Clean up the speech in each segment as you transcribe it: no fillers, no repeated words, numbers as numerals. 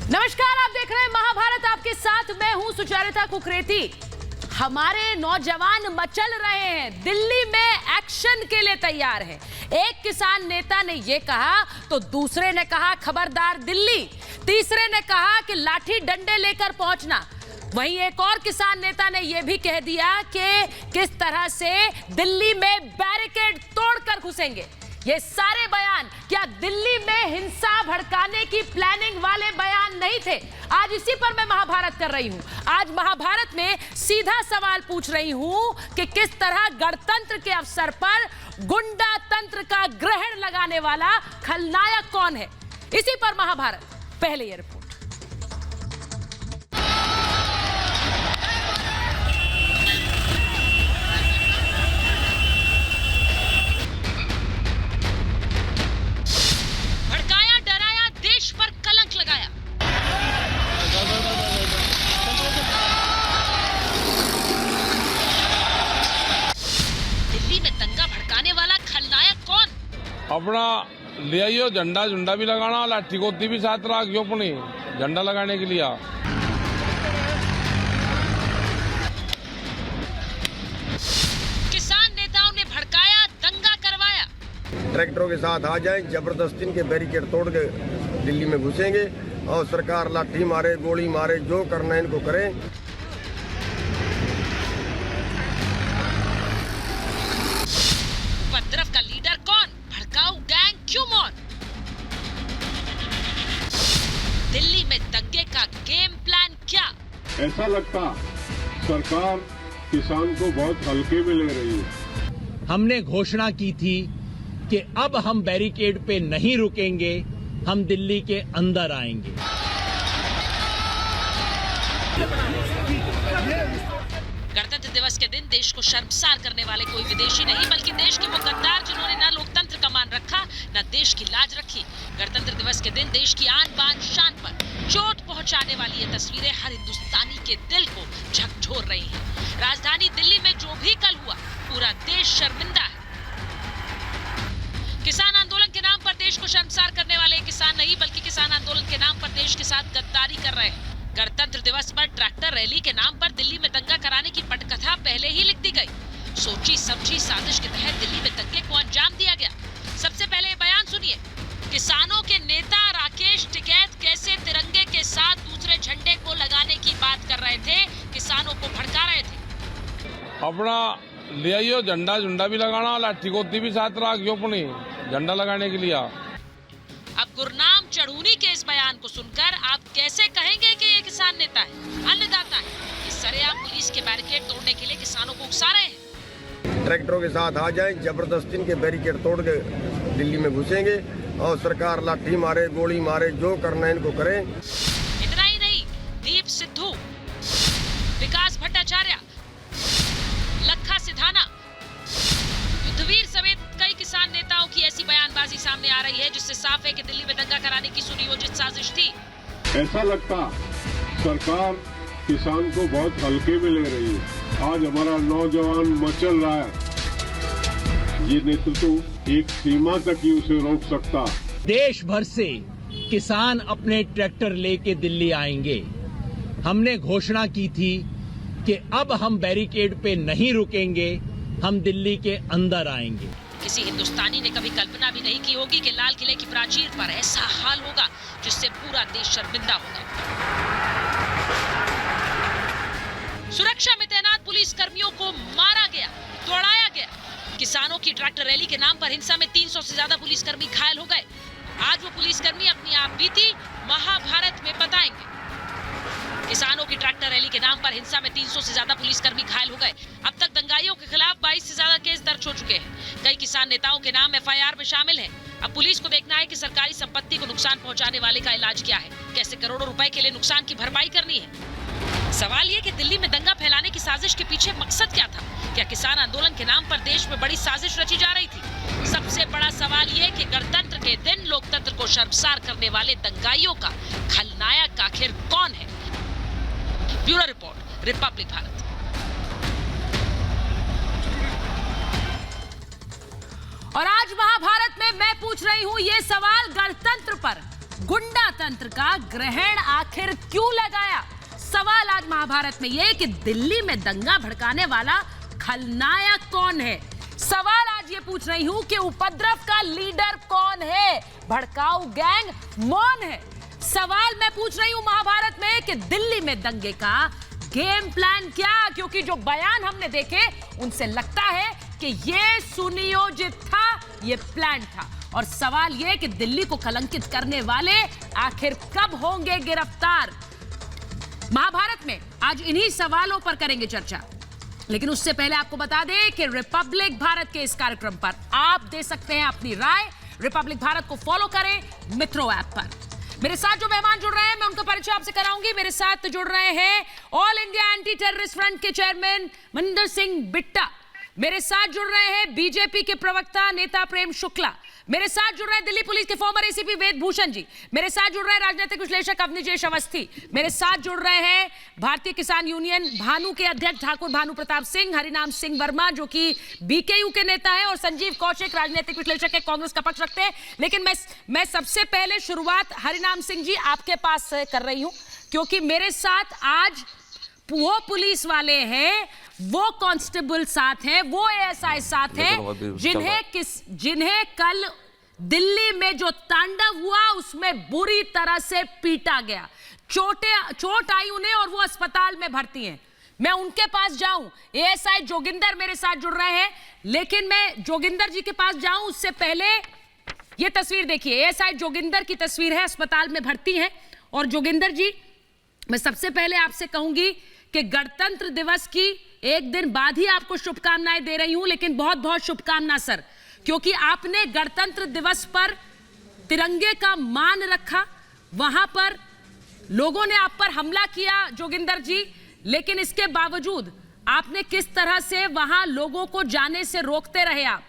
नमस्कार, आप देख रहे हैं महाभारत। आपके साथ मैं हूं सुचारिता कुकरेती। हमारे नौजवान मचल रहे हैं, दिल्ली में एक्शन के लिए तैयार हैं। एक किसान नेता ने यह कहा तो दूसरे ने कहा खबरदार दिल्ली, तीसरे ने कहा कि लाठी डंडे लेकर पहुंचना। वहीं एक और किसान नेता ने यह भी कह दिया कि किस तरह से दिल्ली में बैरिकेड तोड़कर घुसेंगे। ये सारे बयान क्या दिल्ली में हिंसा भड़काने की प्लानिंग वाले बयान नहीं थे? आज इसी पर मैं महाभारत कर रही हूं। आज महाभारत में सीधा सवाल पूछ रही हूं कि किस तरह गणतंत्र के अवसर पर गुंडा तंत्र का ग्रहण लगाने वाला खलनायक कौन है। इसी पर महाभारत। पहले ये रिपोर्ट। अपना ले आइयो झंडा झुंडा भी लगाना, लाठी गोती भी साथ रखियो अपनी झंडा लगाने के लिए। किसान नेताओं ने भड़काया, दंगा करवाया। ट्रैक्टरों के साथ आ जाएं, जबरदस्ती इनके बैरिकेड तोड़ के दिल्ली में घुसेंगे और सरकार लाठी मारे, गोली मारे, जो करना है इनको करें। उपद्रव का लीडर कौन? भड़काऊ गैंग क्यों मौन? दिल्ली में दंगे का गेम प्लान क्या? ऐसा लगता सरकार किसान को बहुत हल्के में ले रही है। हमने घोषणा की थी कि अब हम बैरिकेड पे नहीं रुकेंगे, हम दिल्ली के अंदर आएंगे। गणतंत्र दिवस के दिन देश को शर्मसार करने वाले कोई विदेशी नहीं, बल्कि देश के वो गद्दार जिन्होंने न लोकतंत्र का मान रखा, न देश की लाज रखी। गणतंत्र दिवस के दिन देश की आन बान शान पर चोट पहुंचाने वाली ये तस्वीरें हर हिंदुस्तानी के दिल को झकझोर रही हैं। राजधानी दिल्ली में जो भी कल हुआ, पूरा देश शर्मिंदा है। किसान आंदोलन के नाम पर देश को शर्मसार करने वाले किसान नहीं, बल्कि किसान आंदोलन के नाम पर देश के साथ गद्दारी कर रहे हैं। गणतंत्र दिवस पर ट्रैक्टर रैली के नाम पर दिल्ली में दंगा कराने की पटकथा पहले ही लिख दी गई। सोची समझी साजिश के तहत दिल्ली में दंगे को अंजाम दिया गया। सबसे पहले बयान सुनिए। किसानों के नेता राकेश टिकैत कैसे तिरंगे के साथ दूसरे झंडे को लगाने की बात कर रहे थे, किसानों को भड़का रहे थे। अपना ले आइयो झंडा झुंडा भी लगाना, लाठी गोती भी साथ रखियो अपनी झंडा लगाने के लिए। अब गुरनाम चढ़ूनी के इस बयान को सुनकर आप कैसे कहेंगे कि ये किसान नेता है, अन्नदाता है? इस सरेआम पुलिस के बैरिकेड तोड़ने के लिए किसानों को उकसा रहे हैं। ट्रैक्टरों के साथ आ जाएं, जबरदस्ती इनके बैरिकेड तोड़ के दिल्ली में घुसेंगे और सरकार लाठी मारे, गोली मारे, जो करना है इनको करें। इतना ही नहीं, दीप सिद्धू, विकास भट्टाचार्य, लखा सिधाना, युद्धवीर समेत कई किसान नेताओं की ऐसी बयानबाजी सामने आ रही है जिससे साफ है कि दिल्ली में दंगा कराने की सुनियोजित साजिश थी। ऐसा लगता सरकार किसान को बहुत हल्के में ले रही है। आज हमारा नौजवान मचल रहा है। ये नेतृत्व एक सीमा तक ही उसे रोक सकता। देश भर से किसान अपने ट्रैक्टर लेके दिल्ली आएंगे। हमने घोषणा की थी कि अब हम बैरिकेड पे नहीं रुकेंगे, हम दिल्ली के अंदर आएंगे। किसी हिंदुस्तानी ने कभी कल्पना भी नहीं की होगी कि लाल किले की प्राचीर पर ऐसा हाल होगा जिससे पूरा देश शर्मिंदा होगा। सुरक्षा में तैनात पुलिस कर्मियों को मारा गया, दौड़ाया गया। किसानों की ट्रैक्टर रैली के नाम पर हिंसा में 300 से ज्यादा पुलिसकर्मी घायल हो गए। आज वो पुलिसकर्मी अपनी आप बीती महाभारत में बताएंगे। किसानों की ट्रैक्टर रैली के नाम पर हिंसा में 300 से ज्यादा पुलिसकर्मी घायल हो गए। अब तक दंगाइयों के खिलाफ 22 से ज्यादा केस दर्ज हो चुके हैं। कई किसान नेताओं के नाम एफआईआर में शामिल हैं। अब पुलिस को देखना है कि सरकारी संपत्ति को नुकसान पहुंचाने वाले का इलाज क्या है, कैसे करोड़ों रुपए के लिए नुकसान की भरपाई करनी है। सवाल ये कि दिल्ली में दंगा फैलाने की साजिश के पीछे मकसद क्या था? क्या किसान आंदोलन के नाम पर देश में बड़ी साजिश रची जा रही थी? सबसे बड़ा सवाल ये कि गणतंत्र के दिन लोकतंत्र को शर्मसार करने वाले दंगाइयों का खलनायक आखिर कौन है? Bureau report, Republic Bharat. और आज महाभारत में मैं पूछ रही हूं ये सवाल गणतंत्र पर। गुंडा तंत्र का ग्रहण आखिर क्यों लगाया? सवाल आज महाभारत में यह कि दिल्ली में दंगा भड़काने वाला खलनायक कौन है? सवाल आज ये पूछ रही हूं कि उपद्रव का लीडर कौन है? भड़काऊ गैंग मौन है। सवाल मैं पूछ रही हूं महाभारत में कि दिल्ली में दंगे का गेम प्लान क्या? क्योंकि जो बयान हमने देखे उनसे लगता है कि ये सुनियोजित था, ये प्लान था। और सवाल ये कि दिल्ली को कलंकित करने वाले आखिर कब होंगे गिरफ्तार? महाभारत में आज इन्हीं सवालों पर करेंगे चर्चा। लेकिन उससे पहले आपको बता दें कि रिपब्लिक भारत के इस कार्यक्रम पर आप दे सकते हैं अपनी राय। रिपब्लिक भारत को फॉलो करें मित्रों ऐप पर। मेरे साथ जो मेहमान जुड़ रहे हैं मैं उनका परिचय आपसे कराऊंगी। मेरे साथ जुड़ रहे हैं all India anti terrorist front के चेयरमैन मनिंदर सिंह बिट्टा। मेरे साथ जुड़ रहे हैं बीजेपी के प्रवक्ता नेता प्रेम शुक्ला। मेरे साथ जुड़ रहे हैं दिल्ली पुलिस के फॉर्मर एसीपी वेद भूषण जी। मेरे साथ जुड़ रहे हैं राजनीतिक विश्लेषक अवनीजेश अवस्थी। मेरे साथ जुड़ रहे हैं भारतीय किसान यूनियन भानु के अध्यक्ष ठाकुर भानु प्रताप सिंह, हरिनाम सिंह वर्मा जो कि बीकेयू के नेता है, और संजीव कौशिक राजनीतिक विश्लेषक है, कांग्रेस का पक्ष रखते हैं। लेकिन मैं सबसे पहले शुरुआत हरिनाम सिंह जी आपके पास कर रही हूं, क्योंकि मेरे साथ आज वो पुलिस वाले हैं, वो कांस्टेबल साथ हैं, वो एएसआई साथ हैं जिन्हें कल दिल्ली में जो तांडव हुआ उसमें बुरी तरह से पीटा गया, चोट आई उन्हें और वो अस्पताल में भर्ती हैं। मैं उनके पास जाऊं, एएसआई जोगिंदर मेरे साथ जुड़ रहे हैं, लेकिन मैं जोगिंदर जी के पास जाऊं उससे पहले ये तस्वीर देखिए। एएसआई जोगिंदर की तस्वीर है, अस्पताल में भर्ती है। और जोगिंदर जी, मैं सबसे पहले आपसे कहूंगी कि गणतंत्र दिवस की एक दिन बाद ही आपको शुभकामनाएं दे रही हूं, लेकिन बहुत बहुत शुभकामना सर, क्योंकि आपने गणतंत्र दिवस पर तिरंगे का मान रखा। वहां पर लोगों ने आप पर हमला किया जोगिंदर जी, लेकिन इसके बावजूद आपने किस तरह से वहां लोगों को जाने से रोकते रहे आप?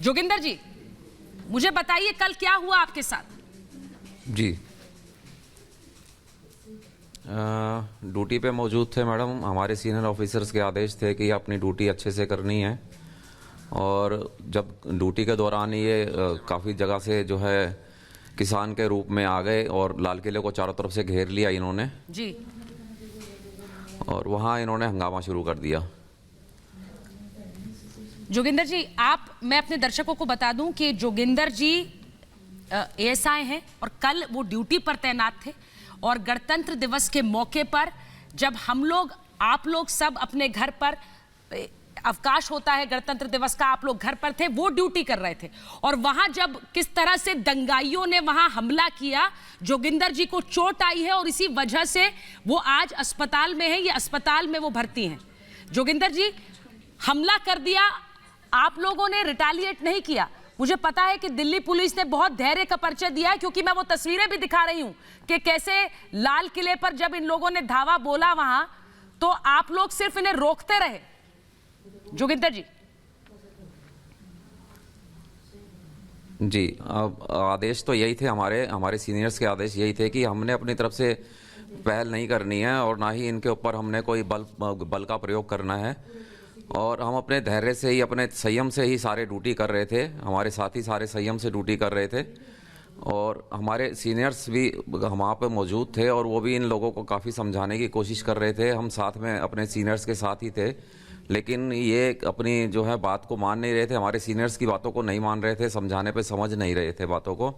जोगिंदर जी, मुझे बताइए कल क्या हुआ आपके साथ? जी, ड्यूटी पे मौजूद थे मैडम। हमारे सीनियर ऑफिसर्स के आदेश थे कि अपनी ड्यूटी अच्छे से करनी है, और जब ड्यूटी के दौरान ये काफ़ी जगह से जो है किसान के रूप में आ गए और लाल किले को चारों तरफ से घेर लिया इन्होंने जी, और वहाँ इन्होंने हंगामा शुरू कर दिया। जोगिंदर जी, मैं अपने दर्शकों को बता दूं कि जोगिंदर जी एएसआई हैं और कल वो ड्यूटी पर तैनात थे, और गणतंत्र दिवस के मौके पर जब आप लोग सब अपने घर पर, अवकाश होता है गणतंत्र दिवस का, आप लोग घर पर थे, वो ड्यूटी कर रहे थे, और वहां जब किस तरह से दंगाइयों ने वहां हमला किया, जोगिंदर जी को चोट आई है और इसी वजह से वो आज अस्पताल में है, ये अस्पताल में वो भर्ती हैं। जोगिंदर जी, हमला कर दिया, आप लोगों ने रिटेलिएट नहीं किया। मुझे पता है कि दिल्ली पुलिस ने बहुत धैर्य का परिचय दिया है, क्योंकि मैं वो तस्वीरें भी दिखा रही हूं कि कैसे लाल किले पर जब इन लोगों ने धावा बोला वहां, तो आप लोग सिर्फ इन्हें रोकते रहे। जोगिंदर जी। जी, अब आदेश तो यही थे, हमारे सीनियर्स के आदेश यही थे कि हमने अपनी तरफ से पहल नहीं करनी है और ना ही इनके ऊपर हमने कोई बल का प्रयोग करना है, और हम अपने धैर्य से ही, अपने संयम से ही सारे ड्यूटी कर रहे थे। हमारे साथी सारे संयम से ड्यूटी कर रहे थे, और हमारे सीनियर्स भी वहाँ पे मौजूद थे, और वो भी इन लोगों को काफ़ी समझाने की कोशिश कर रहे थे। हम साथ में अपने सीनियर्स के साथ ही थे, लेकिन ये अपनी जो है बात को मान नहीं रहे थे, हमारे सीनियर्स की बातों को नहीं मान रहे थे, समझाने पे समझ नहीं रहे थे बातों को।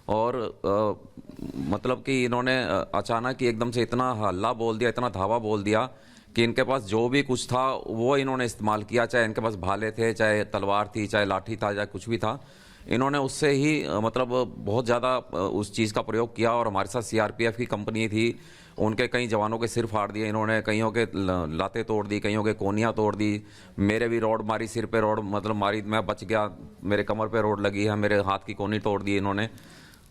और मतलब कि इन्होंने अचानक ही एकदम से इतना हल्ला बोल दिया, इतना धावा बोल दिया कि इनके पास जो भी कुछ था वो इन्होंने इस्तेमाल किया, चाहे इनके पास भाले थे, चाहे तलवार थी, चाहे लाठी था, चाहे कुछ भी था, इन्होंने उससे ही मतलब बहुत ज़्यादा उस चीज़ का प्रयोग किया। और हमारे साथ सीआरपीएफ की कंपनी थी, उनके कई जवानों के सिर फाड़ दिए इन्होंने, कईयों के लातें तोड़ दी, कईयों के कोनियाँ तोड़ दी, मेरे भी रोड मारी, सिर पे रोड मतलब मारी, मैं बच गया, मेरे कमर पे रोड लगी है, मेरे हाथ की कोनी तोड़ दी इन्होंने।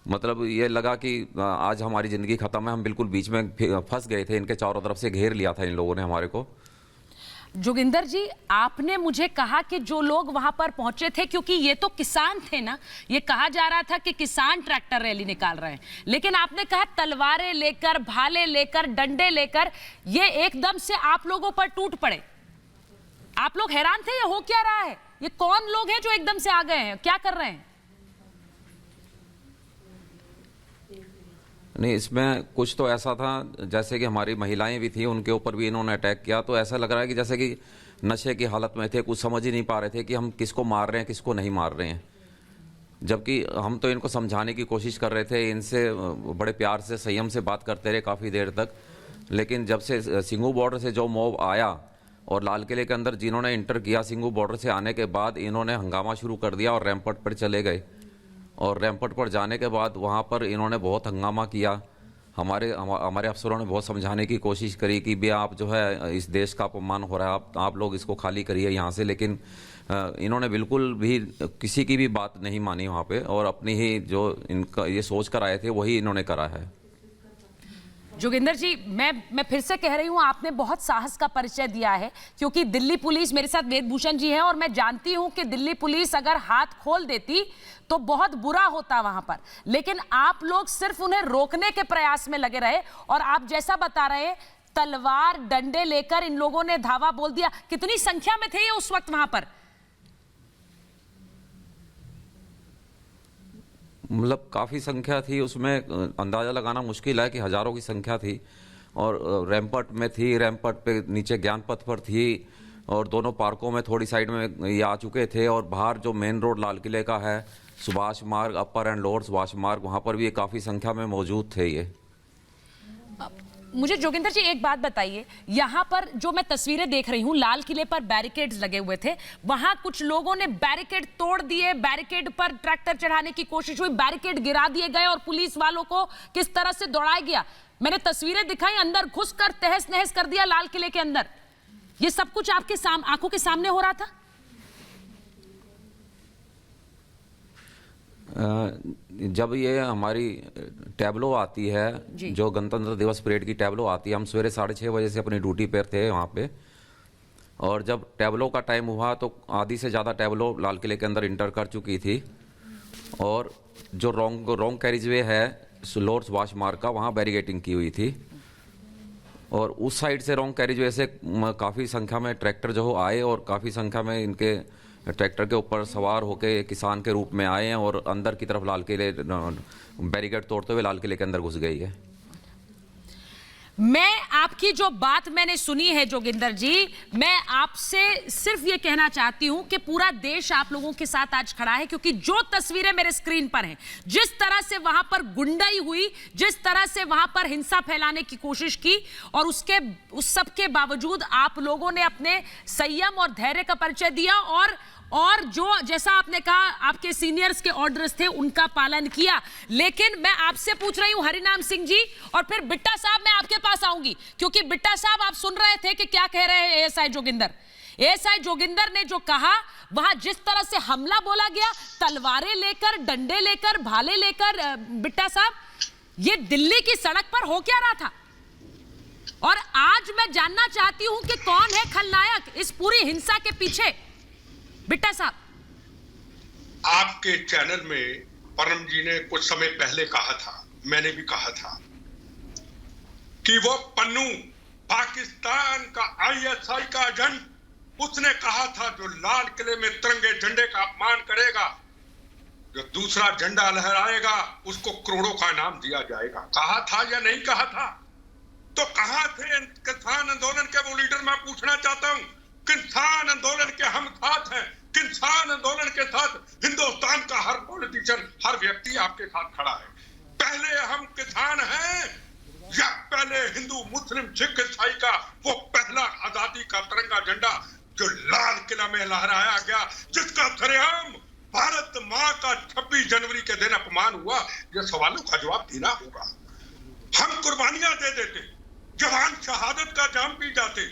मतलब ये लगा कि आज हमारी ज़िंदगी ख़त्म है, हम बिल्कुल बीच में फंस गए थे, इनके चारों तरफ से घेर लिया था इन लोगों ने हमारे को। जोगिंदर जी, आपने मुझे कहा कि जो लोग वहां पर पहुंचे थे, क्योंकि ये तो किसान थे ना, ये कहा जा रहा था कि किसान ट्रैक्टर रैली निकाल रहे हैं, लेकिन आपने कहा तलवारें लेकर, भाले लेकर, डंडे लेकर, ये एकदम से आप लोगों पर टूट पड़े। आप लोग हैरान थे ये हो क्या रहा है, ये कौन लोग हैं जो एकदम से आ गए हैं, क्या कर रहे हैं? नहीं, इसमें कुछ तो ऐसा था जैसे कि हमारी महिलाएं भी थी, उनके ऊपर भी इन्होंने अटैक किया, तो ऐसा लग रहा है कि जैसे कि नशे की हालत में थे, कुछ समझ ही नहीं पा रहे थे कि हम किसको मार रहे हैं किसको नहीं मार रहे हैं। जबकि हम तो इनको समझाने की कोशिश कर रहे थे, इनसे बड़े प्यार से संयम से बात करते रहे काफ़ी देर तक, लेकिन जब से सिंघू बॉर्डर से जो मॉब आया और लाल किले के अंदर जिन्होंने इंटर किया, सिंघू बॉर्डर से आने के बाद इन्होंने हंगामा शुरू कर दिया और रैंपट पर चले गए। और रैंपट पर जाने के बाद वहाँ पर इन्होंने बहुत हंगामा किया। हमारे अफसरों ने बहुत समझाने की कोशिश करी कि भैया आप जो है इस देश का अपमान हो रहा है, आप लोग इसको खाली करिए यहाँ से, लेकिन इन्होंने बिल्कुल भी किसी की भी बात नहीं मानी वहाँ पे, और अपनी ही जो इनका ये सोच कर आए थे वही इन्होंने करा है। जोगिंदर जी, मैं फिर से कह रही हूं, आपने बहुत साहस का परिचय दिया है, क्योंकि दिल्ली पुलिस, मेरे साथ वेदभूषण जी हैं, और मैं जानती हूं कि दिल्ली पुलिस अगर हाथ खोल देती तो बहुत बुरा होता वहां पर, लेकिन आप लोग सिर्फ उन्हें रोकने के प्रयास में लगे रहे। और आप जैसा बता रहे, तलवार डंडे लेकर इन लोगों ने धावा बोल दिया। कितनी संख्या में थे ये उस वक्त वहां पर? मतलब काफ़ी संख्या थी, उसमें अंदाज़ा लगाना मुश्किल है कि हज़ारों की संख्या थी। और रैंपट में थी, रैंपट पे नीचे ज्ञानपथ पर थी, और दोनों पार्कों में थोड़ी साइड में ये आ चुके थे। और बाहर जो मेन रोड लाल किले का है, सुभाष मार्ग, अपर एंड लोअर सुभाष मार्ग, वहाँ पर भी काफ़ी संख्या में मौजूद थे ये। मुझे जोगिंदर जी एक बात बताइए, यहाँ पर जो मैं तस्वीरें देख रही हूँ, लाल किले पर बैरिकेड्स लगे हुए थे, वहां कुछ लोगों ने बैरिकेड तोड़ दिए, बैरिकेड पर ट्रैक्टर चढ़ाने की कोशिश हुई, बैरिकेड गिरा दिए गए और पुलिस वालों को किस तरह से दौड़ाया गया। मैंने तस्वीरें दिखाई, अंदर घुसकर तहस नहस कर दिया लाल किले के अंदर। ये सब कुछ आपके आंखों के सामने हो रहा था? जब ये हमारी टैबलो आती है, जो गणतंत्र दिवस परेड की टैबलो आती है, हम सवेरे 6:30 बजे से अपनी ड्यूटी पर थे वहाँ पे, और जब टैबलो का टाइम हुआ तो आधी से ज़्यादा टैबलो लाल किले के अंदर इंटर कर चुकी थी। और जो रॉन्ग कैरिजवे है लोअर सुभाष मार्ग का, वहाँ बैरिकेडिंग की हुई थी। और उस साइड से रॉन्ग कैरिजवे से काफ़ी संख्या में ट्रैक्टर जो आए, और काफ़ी संख्या में इनके ट्रैक्टर के ऊपर सवार होके किसान के रूप में आए हैं, और अंदर की तरफ लाल किले बैरिकेड तोड़ते हुए लाल किले के अंदर घुस गई है। मैं आपकी जो बात मैंने सुनी है जोगिंदर जी, मैं आपसे सिर्फ ये कहना चाहती हूं कि पूरा देश आप लोगों के साथ आज खड़ा है, क्योंकि जो तस्वीरें मेरे स्क्रीन पर हैं, जिस तरह से वहां पर गुंडाई हुई, जिस तरह से वहां पर हिंसा फैलाने की कोशिश की, और उस सब के बावजूद आप लोगों ने अपने संयम और धैर्य का परिचय दिया, और जो जैसा आपने कहा आपके सीनियर्स के ऑर्डर्स थे उनका पालन किया। लेकिन मैं आपसे पूछ रही हूं हरिनाम सिंह जी, और फिर बिट्टा साहब मैं आपके पास आऊंगी, क्योंकि बिट्टा साहब आप सुन रहे थे कि क्या कह रहे हैं एएसआई जोगिंदर। एएसआई जोगिंदर ने जो कहा, वहां जिस तरह से हमला बोला गया, तलवारें लेकर, डंडे लेकर, भाले लेकर, बिट्टा साहब ये दिल्ली की सड़क पर हो क्या रहा था? और आज मैं जानना चाहती हूं कि कौन है खलनायक इस पूरी हिंसा के पीछे। बिट्टा साहब, आपके चैनल में परम जी ने कुछ समय पहले कहा था, मैंने भी कहा था, कि वो पन्नू पाकिस्तान का आईएसआई का एजेंट, उसने कहा था जो लाल किले में तिरंगे झंडे का अपमान करेगा, जो दूसरा झंडा लहराएगा, उसको करोड़ों का इनाम दिया जाएगा। कहा था या नहीं कहा था? तो कहां थे किसान आंदोलन के वो लीडर? मैं पूछना चाहता हूं, किसान आंदोलन के हम साथ हैं, किसान आंदोलन के साथ हिंदुस्तान का हर पॉलिटिशियन, हर व्यक्ति आपके साथ खड़ा है। पहले हम किसान हैं या पहले हिंदू मुस्लिम सिख ईसाई का वो पहला आजादी का तिरंगा झंडा जो लाल किला में लहराया गया, जिसका सरेआम भारत माँ का 26 जनवरी के दिन अपमान हुआ, ये सवालों का जवाब देना होगा। हम कुर्बानियां दे देते, जवान शहादत का जाम पी जाते,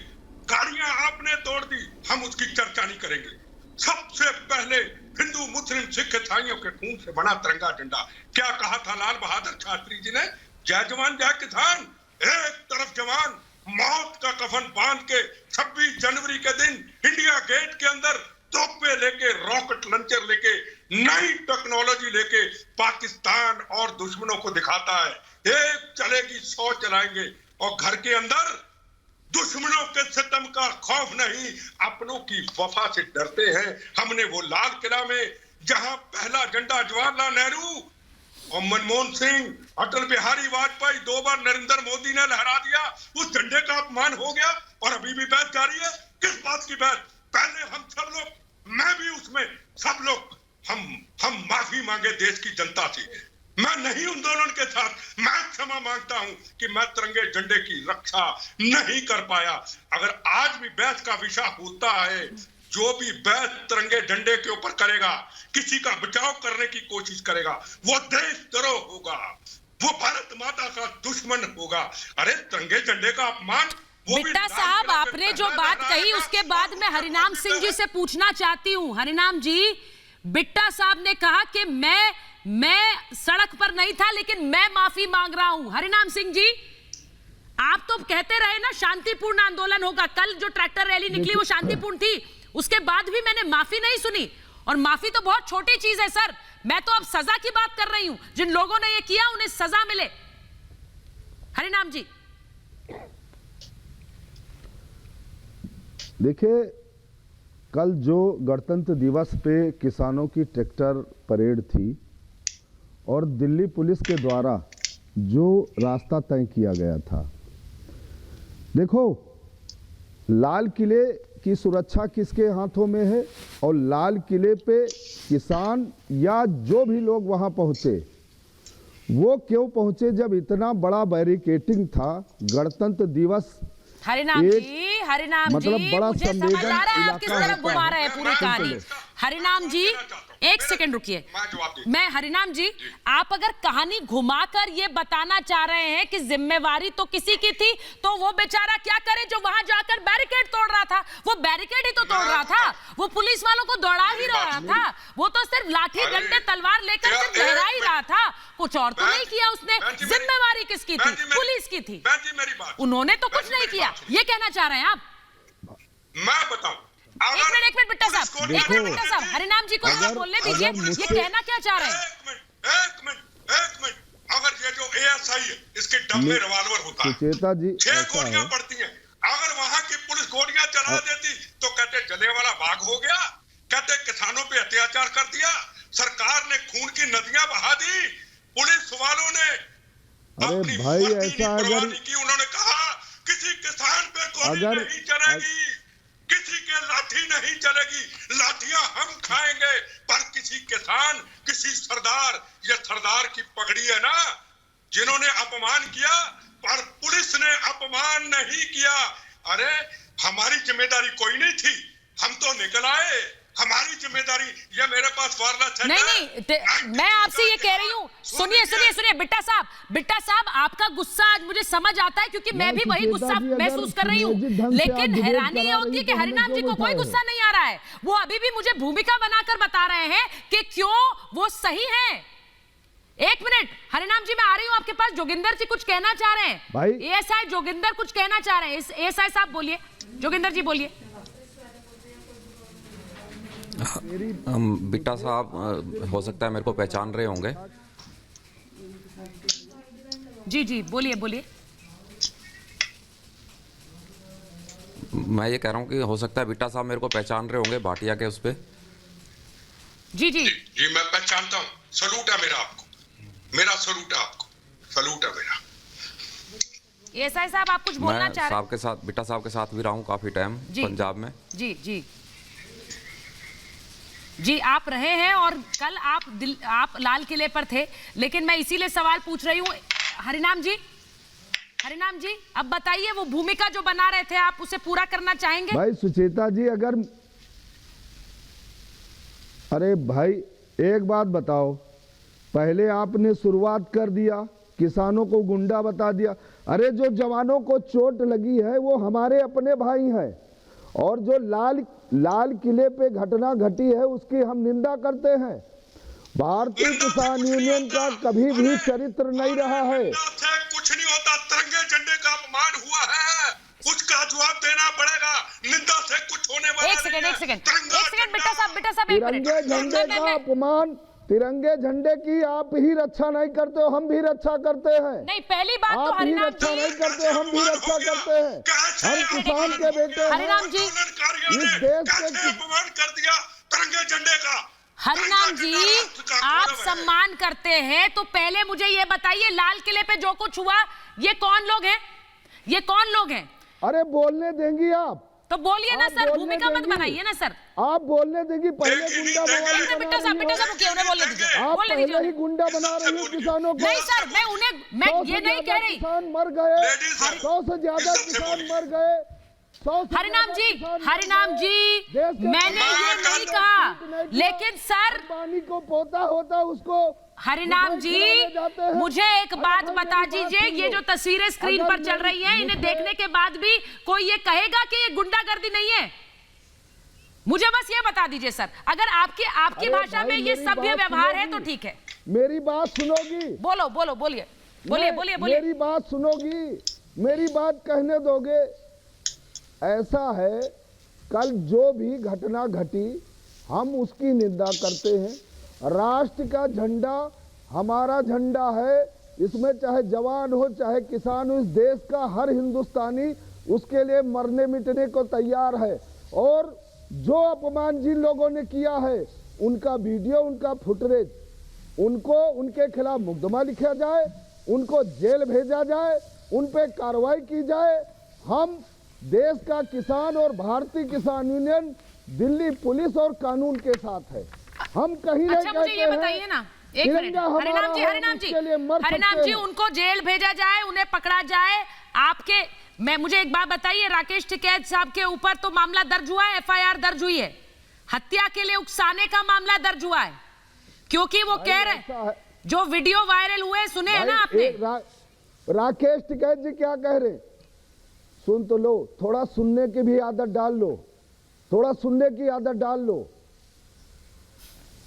गाड़ियां आपने तोड़ दी, हम उसकी चर्चा नहीं करेंगे। सबसे पहले हिंदू मुस्लिम सिख ईसाइयों के खून से बना तिरंगा झंडा। क्या कहा था लाल बहादुर शास्त्री जी ने? जय जवान जय किसान। एक तरफ जवान मौत का कफन बांध के 26 जनवरी के दिन इंडिया गेट के अंदर तोपे लेके, रॉकेट लॉन्चर लेके, नई टेक्नोलॉजी लेके पाकिस्तान और दुश्मनों को दिखाता है, एक चलेगी 100 चलाएंगे। और घर के अंदर दुश्मनों के सितम का खौफ नहीं, अपनों की वफा से डरते हैं। हमने वो लाल किला में जहां पहला झंडा जवाहरलाल नेहरू और मनमोहन सिंह, अटल बिहारी वाजपेयी, 2 बार नरेंद्र मोदी ने लहरा दिया, उस झंडे का अपमान हो गया और अभी भी बहस जारी है। किस बात की बहस? पहले हम सब लोग, मैं भी उसमें, सब लोग हम माफी मांगे देश की जनता से। मैं नहीं उन दोनों के साथ, मैं क्षमा मांगता हूं कि मैं तिरंगे झंडे की रक्षा नहीं कर पाया। अगर आज भी बहस का विषय होता है, जो भी बहस तिरंगे झंडे के ऊपर करेगा, किसी का बचाव करने की कोशिश करेगा, वो देशद्रोह होगा, वो भारत माता का दुश्मन होगा। अरे तिरंगे झंडे का अपमान, बिट्टा साहब, आपने जो बात कही उसके बाद मैं हरिनाम सिंह जी से पूछना चाहती हूँ। हरिनाम जी, बिट्टा साहब ने कहा कि मैं सड़क पर नहीं था, लेकिन मैं माफी मांग रहा हूं। हरिनाम सिंह जी, आप तो कहते रहे ना शांतिपूर्ण आंदोलन होगा। कल जो ट्रैक्टर रैली निकली वो शांतिपूर्ण थी, उसके बाद भी मैंने माफी नहीं सुनी। और माफी तो बहुत छोटी चीज है सर, मैं तो अब सजा की बात कर रही हूं। जिन लोगों ने ये किया उन्हें सजा मिले। हरिनाम जी, देखिए, कल जो गणतंत्र दिवस पे किसानों की ट्रैक्टर परेड थी और दिल्ली पुलिस के द्वारा जो रास्ता तय किया गया था, देखो, लाल किले की सुरक्षा किसके हाथों में है और लाल किले पे किसान या जो भी लोग वहां पहुंचे वो क्यों पहुंचे? जब इतना बड़ा बैरिकेडिंग था, गणतंत्र दिवस हरिनाम जी, बड़ा मुझे समझ आ रहा है आप किस तरफ घुमा रहे हैं पूरी कहानी। हरिनाम जी, एक सेकंड रुकिए। मैं हरिनाम जी, आप अगर कहानी घुमाकर ये बताना चाह रहे हैं कि जिम्मेवारी तो किसी की थी, तो वो बेचारा क्या करे जो वहां जाकर बैरिकेड तोड़ रहा था? वो बैरिकेड ही तो तोड़ रहा था, वो पुलिस वालों को दौड़ा ही रहा था, वो तो सिर्फ लाठी डंडे तलवार लेकर सिर्फ लहरा ही रहा था, कुछ और तो नहीं किया उसने। जिम्मेवारी किसकी थी? पुलिस की थी, उन्होंने तो कुछ नहीं किया। ये कहना चाह रहे हैं आप? मैं बताऊं, एक मिनट बिट्टा साहब, एक मिनट बिट्टा साहब, हरिनाम जी को बोलने दीजिए, ये कहना क्या चाह रहे हैं? एक मिनट, अगर ये जो एएसआई है, इसके डब में रिवॉल्वर होता है, 6 गोलियां पड़ती हैं, अगर वहां की पुलिस गोलियां चला देती तो कहते जलियांवाला बाग हो गया, कहते किसानों पे अत्याचार कर दिया, सरकार ने खून की नदियां बहा दी, पुलिस वालों ने अपनी परवाह की। उन्होंने कहा किसी किसान पे गोली नहीं चलेगी, किसी के लाठी नहीं चलेगी, लाठियां हम खाएंगे, पर किसी किसान, किसी सरदार, ये सरदार की पगड़ी है ना, जिन्होंने अपमान किया, पर पुलिस ने अपमान नहीं किया। अरे हमारी जिम्मेदारी कोई नहीं थी, हम तो निकल आए, हमारी जिम्मेदारी, ये मेरे पास वारदात है। नहीं, मैं आपसे ये कह रही हूँ, सुनिए बिट्टा साहब, आपका गुस्सा आज मुझे समझ आता है, क्योंकि मैं भी वही गुस्सा महसूस कर रही हूँ। लेकिन हैरानी ये होती है कि हरिनाम जी को कोई गुस्सा नहीं आ रहा है, वो अभी भी मुझे भूमिका बनाकर बता रहे हैं कि क्यों वो सही है। एक मिनट हरिनाम जी, मैं आ रही हूँ आपके पास। जोगिंदर जी कुछ कहना चाह रहे हैं, एएसआई जोगिंदर कुछ कहना चाह रहे हैं। एएसआई साहब बोलिए, जोगिंदर जी बोलिए। बिट्टा साहब हो सकता है मेरे को पहचान रहे होंगे। जी बोलिए। मैं ये कह रहा हूँ कि हो सकता है बिट्टा साहब मेरे को पहचान रहे होंगे भाटिया के उस पे। जी मैं पहचानता हूँ। सलूट है मेरा आपको, मेरा सलूट है आपको, सलूट है मेरा। एएसआई साहब आप कुछ बोलना चाह रहे हैं? के साथ, बिट्टा साहब के साथ भी रहा हूँ काफी टाइम पंजाब में। जी आप रहे हैं, और कल आप लाल किले पर थे, लेकिन मैं इसीलिए सवाल पूछ रही हूँ। हरिनाम जी अब बताइए, वो भूमिका जो बना रहे थे आप उसे पूरा करना चाहेंगे? भाई सुचेता जी, अरे भाई एक बात बताओ, पहले आपने शुरुआत कर दिया, किसानों को गुंडा बता दिया। अरे जो जवानों को चोट लगी है वो हमारे अपने भाई हैं, और जो लाल किले पे घटना घटी है उसकी हम निंदा करते हैं। भारतीय किसान यूनियन का कभी भी चरित्र नहीं रहा है। कुछ नहीं होता, तिरंगे झंडे का अपमान हुआ है, उसका जवाब देना पड़ेगा। निंदा से कुछ होने वाला नहीं है। एक सेकंड बिट्टा साहब, तिरंगे झंडे का अपमान, तिरंगे झंडे की आप ही रक्षा नहीं करते हो, हम भी रक्षा करते हैं। नहीं, पहली बात तो आप ही रक्षा नहीं करते, हम भी रक्षा करते हैं। हम किसान के बेटे हरिनाम जी, इस देश के अपमान कर दिया तिरंगे झंडे का। हरिनाम जी, राष्ट्र का आप गौरव है। सम्मान करते हैं तो पहले मुझे ये बताइए, लाल किले पे जो कुछ हुआ ये कौन लोग हैं? ये कौन लोग हैं? अरे बोलने देंगी आप? तो बोलिए ना आप सर, बोलने भूमिका मत देंगी? बनाइए ना सर। आप बोलने देंगी? पहले देंगी नहीं, गुंडा देंगे। बवाली बिट्टू बना साहब, रही बिट्टू हो। साहब रुकिए, उन्हें बोलने दीजिए, आप बोलने पहले दीजिए ही गुंडा बना रही हो किसानों को। नहीं सर, मैं 100 ये से नहीं ज्यादा कह रही। किसान मर गए, लेडीज हैं। 100 से ज्यादा इज्जत से किसान बोलिए। मर गए, 100 से हरिनाम ज्यादा जी, किसान मर हरिनाम गए। जी, देश के मैंने ये प्रधान नहीं का कहा, नहीं किया। लेकिन सर पानी को पोता होता उसको हरिनाम खिलाने जाते जी, हैं। मुझे एक अरे बात भाई, बता मेरी बात दीजिए, सुन ये लो। जो तस्वीरें स्क्रीन अगर पर चल रही हैं, इन्हें मुझे- देखने के बाद भी कोई ये कहेगा कि ये गुंडागर्दी नहीं है? मुझे बस ये बता दीजिए सर, अगर आपकी अरे भाषा भाई, में ये मेरी सभ्य बात व्यवहार है तो सुनोगी? ठीक है। मेरी बात सुनोगी? बोलो बोलो, बोलिए बोलिए नहीं, बोलिए बोलिए। मेरी बात सुनोगी? मेरी बात कहने दोगे? ऐसा है, कल जो भी घटना घटी हम उसकी निंदा करते हैं। राष्ट्र का झंडा हमारा झंडा है, इसमें चाहे जवान हो चाहे किसान हो, इस देश का हर हिंदुस्तानी उसके लिए मरने मिटने को तैयार है। और जो अपमान जिन लोगों ने किया है उनका वीडियो, उनका फुटेज, उनको उनके खिलाफ मुकदमा लिखा जाए, उनको जेल भेजा जाए, उन पे कार्रवाई की जाए। हम देश का किसान और भारतीय किसान यूनियन दिल्ली पुलिस और कानून के साथ है। हम कहीं नहीं अच्छा, मुझे ये कहते बताइए हैं ना, एक मिनट, तिरंगा हमारा हरिनाम जी, है, हरिनाम जी, उसके लिए मर हरिनाम सकते जी, हैं। उनको जेल भेजा जाए, उन्हें पकड़ा जाए। आपके मुझे एक बात बताइए, राकेश टिकैत साहब के ऊपर तो मामला दर्ज हुआ है, FIR दर्ज हुई है, हत्या के लिए उकसाने का मामला दर्ज हुआ है, क्योंकि वो कह रहे, ऐसा है। जो वीडियो वायरल हुए सुने हैं ना भाई, आपने? राकेश टिकैत जी क्या कह रहे? सुन तो लो, थोड़ा सुनने की भी आदत डाल लो, थोड़ा सुनने की आदत डाल लो,